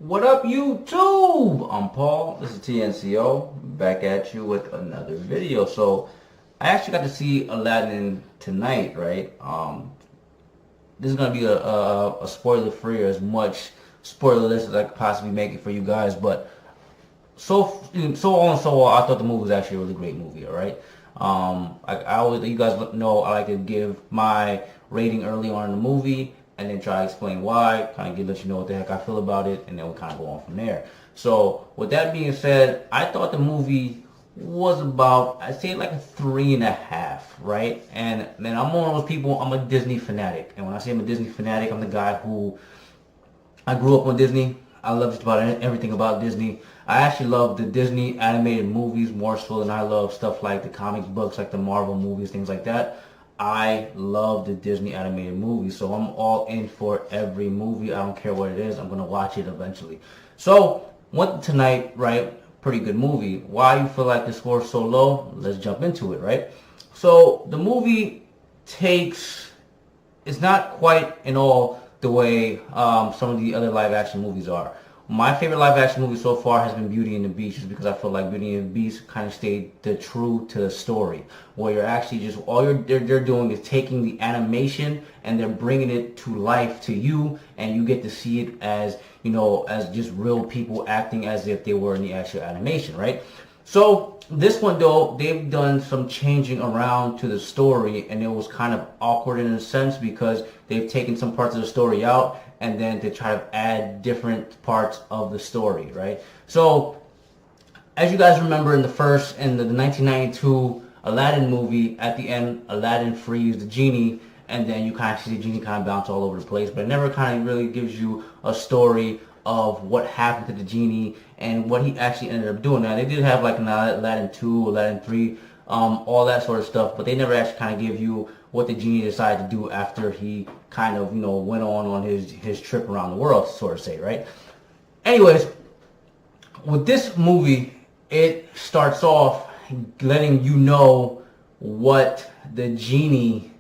What up, YouTube? I'm Paul. This is Ta&Co. Back at you with another video. So, I actually got to see Aladdin tonight, right? This is gonna be a spoiler-free, or as much spoiler-less as I could possibly make it for you guys. But so on and so on, I thought the movie was actually a really great movie. All right. I always, you guys know, I like to give my rating early on in the movie and then try to explain why, kind of let you know what the heck I feel about it, and then we'll kind of go on from there. So with that being said, I thought the movie was about, I'd say like a 3.5, right? And then I'm one of those people, I'm a Disney fanatic. And when I say I'm a Disney fanatic, I'm the guy who, I grew up on Disney. I love just about everything about Disney. I actually love the Disney animated movies more so than I love stuff like the comic books, like the Marvel movies, things like that. I love the Disney animated movies, so I'm all in for every movie. I don't care what it is. I'm going to watch it eventually. So, went tonight, right? Pretty good movie. Why you feel like the score is so low? Let's jump into it, right? So, the movie it's not quite in all the way some of the other live action movies are. My favorite live action movie so far has been Beauty and the Beast, just because I feel like Beauty and the Beast kind of stayed true to the story, where you're actually just, they're doing is taking the animation and they're bringing it to life to you, and you get to see it as, you know, as just real people acting as if they were in the actual animation, right? So this one though, they've done some changing around to the story, and it was kind of awkward in a sense because they've taken some parts of the story out and then to try to add different parts of the story, right? So as you guys remember in the 1992 Aladdin movie, at the end, Aladdin frees the genie, and then you kind of see the genie kind of bounce all over the place, but it never kind of really gives you a story of what happened to the genie and what he actually ended up doing. Now, they did have like an Aladdin 2, Aladdin 3, all that sort of stuff, but they never actually kind of give you what the genie decided to do after he kind of, you know, went on his trip around the world, sort of say, right? Anyways, with this movie, it starts off letting you know what the genie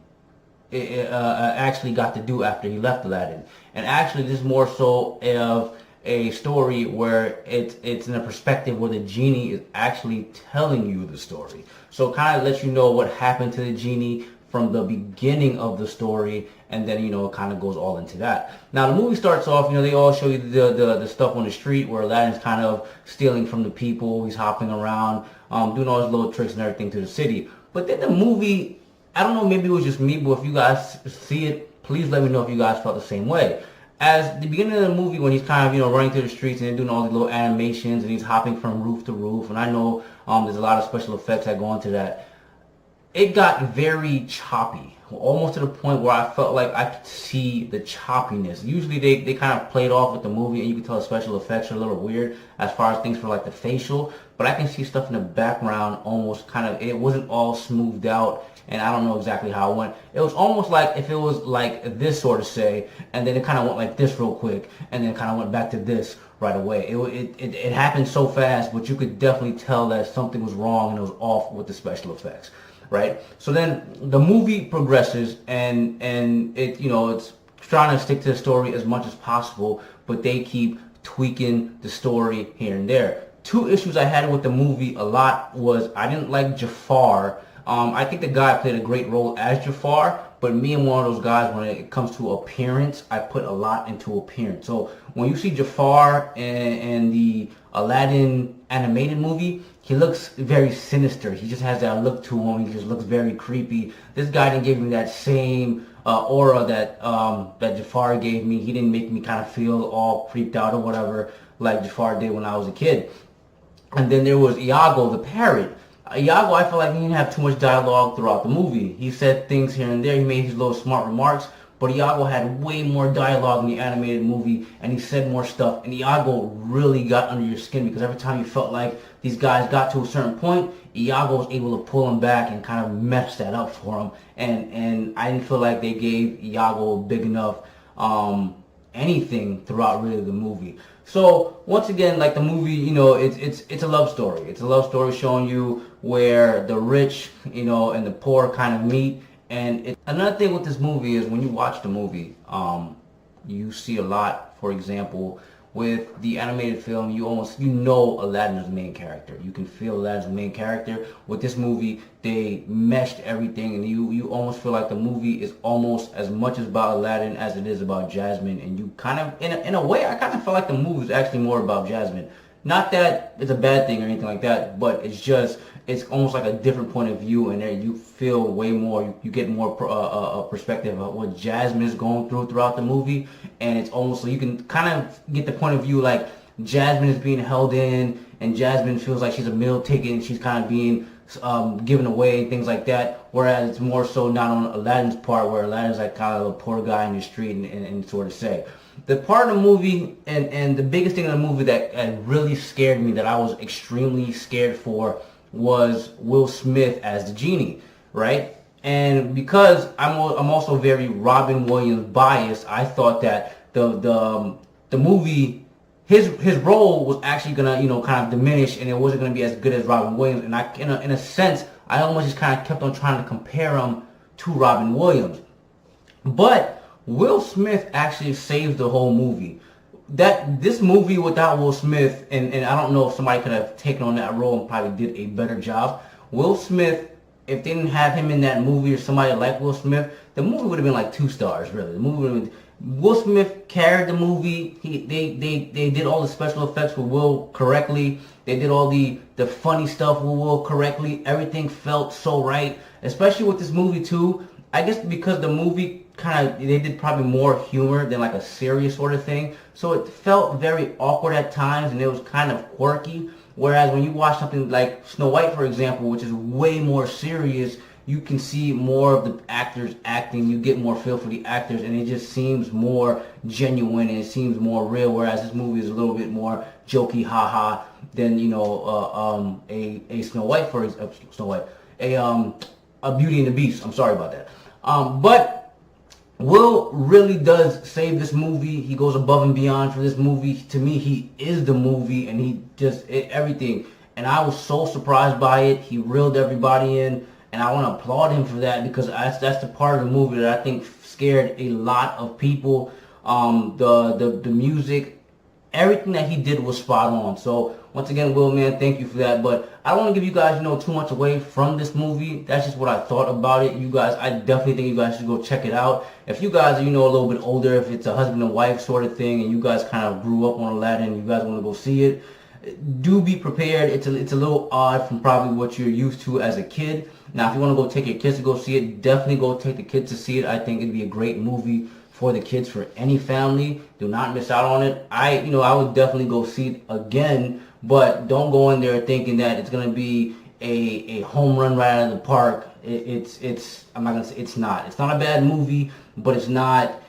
actually got to do after he left Aladdin. And actually, this is more so of a story where it's in a perspective where the genie is actually telling you the story. So it kind of lets you know what happened to the genie from the beginning of the story, and then, you know, it kind of goes all into that. Now the movie starts off, you know, they all show you the stuff on the street where Aladdin's kind of stealing from the people. He's hopping around, doing all his little tricks and everything to the city. But then the movie, I don't know, maybe it was just me, but if you guys see it, please let me know if you guys felt the same way. As the beginning of the movie, when he's kind of, you know, running through the streets and doing all these little animations and he's hopping from roof to roof, and I know there's a lot of special effects that go into that, it got very choppy, almost to the point where I felt like I could see the choppiness. Usually they kind of played off with the movie, and you can tell the special effects are a little weird as far as things for like the facial, but I can see stuff in the background almost kind of, it wasn't all smoothed out, and I don't know exactly how it went. It was almost like if it was like this, sort of say, and then it kind of went like this real quick, and then it kind of went back to this right away. It happened so fast, but you could definitely tell that something was wrong and it was off with the special effects. Right? So then the movie progresses, and it, you know, it's trying to stick to the story as much as possible, but they keep tweaking the story here and there. Two issues I had with the movie a lot was I didn't like Jafar. I think the guy played a great role as Jafar, but me, I'm one of those guys, when it comes to appearance, I put a lot into appearance. So when you see Jafar in the Aladdin animated movie, he looks very sinister. He just has that look to him. He just looks very creepy. This guy didn't give me that same aura that Jafar gave me. He didn't make me kind of feel all creeped out or whatever like Jafar did when I was a kid. And then there was Iago the parrot. Iago, I feel like he didn't have too much dialogue throughout the movie. He said things here and there. He made his little smart remarks. But Iago had way more dialogue in the animated movie, and he said more stuff. And Iago really got under your skin, because every time you felt like these guys got to a certain point, Iago was able to pull him back and kind of mess that up for him. And I didn't feel like they gave Iago big enough anything throughout really the movie. So once again, like the movie, you know, it's a love story. It's a love story showing you where the rich, you know, and the poor kind of meet. And another thing with this movie is when you watch the movie, you see a lot, for example, with the animated film, you know Aladdin is the main character. You can feel Aladdin's the main character. With this movie, they meshed everything, and you almost feel like the movie is almost as much about Aladdin as it is about Jasmine. And you kind of, in a way, I kind of feel like the movie is actually more about Jasmine. Not that it's a bad thing or anything like that, but it's almost like a different point of view, and there you feel way more, you get more perspective of what Jasmine is going throughout the movie, and it's almost so you can kind of get the point of view like Jasmine is being held in, and Jasmine feels like she's a meal ticket, and she's kind of being given away, things like that, whereas it's more so not on Aladdin's part, where Aladdin's like kind of a poor guy in the street and sort of say. The part of the movie, and the biggest thing in the movie that really scared me, that I was extremely scared for, was Will Smith as the Genie, right? And because I'm also very Robin Williams biased, I thought that the movie, his role was actually gonna kind of diminish, and it wasn't gonna be as good as Robin Williams. And in a sense, I almost just kind of kept on trying to compare him to Robin Williams, but Will Smith actually saved the whole movie. This movie without Will Smith, and I don't know if somebody could have taken on that role and probably did a better job. Will Smith, if they didn't have him in that movie or somebody like Will Smith, the movie would have been like 2 stars, really. The movie would have been, Will Smith carried the movie. They did all the special effects with Will correctly. They did all the funny stuff with Will correctly. Everything felt so right, especially with this movie too. I guess because the movie they did probably more humor than like a serious sort of thing. So it felt very awkward at times, and it was kind of quirky. Whereas when you watch something like Snow White, for example, which is way more serious, you can see more of the actors acting. You get more feel for the actors, and it just seems more genuine, and it seems more real. Whereas this movie is a little bit more jokey, haha, than a Snow White, a Beauty and the Beast. I'm sorry about that. But Will really does save this movie. He goes above and beyond for this movie. To me, he is the movie, and he just everything. And I was so surprised by it. He reeled everybody in, and I want to applaud him for that, because that's the part of the movie that I think scared a lot of people. The music, everything that he did was spot on. So once again, Will, man, thank you for that. But I don't want to give you guys, too much away from this movie. That's just what I thought about it. You guys, I definitely think you guys should go check it out. If you guys are, a little bit older, if it's a husband and wife sort of thing, and you guys kind of grew up on Aladdin, and you guys want to go see it, do be prepared. It's a little odd from probably what you're used to as a kid. Now, if you want to go take your kids to go see it, definitely go take the kids to see it. I think it'd be a great movie for the kids, for any family. Do not miss out on it. I would definitely go see it again, but don't go in there thinking that it's gonna be a home run right out of the park. I'm not gonna say it's not. It's not a bad movie, but it's not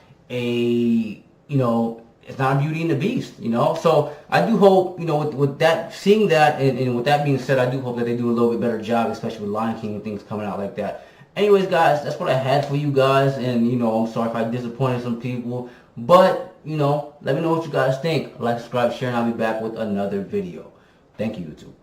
it's not a Beauty and the Beast, So I do hope, with that, seeing that, and with that being said, I do hope that they do a little bit better job, especially with Lion King and things coming out like that. Anyways, guys, that's what I had for you guys, and, I'm sorry if I disappointed some people, but, let me know what you guys think. Like, subscribe, share, and I'll be back with another video. Thank you, YouTube.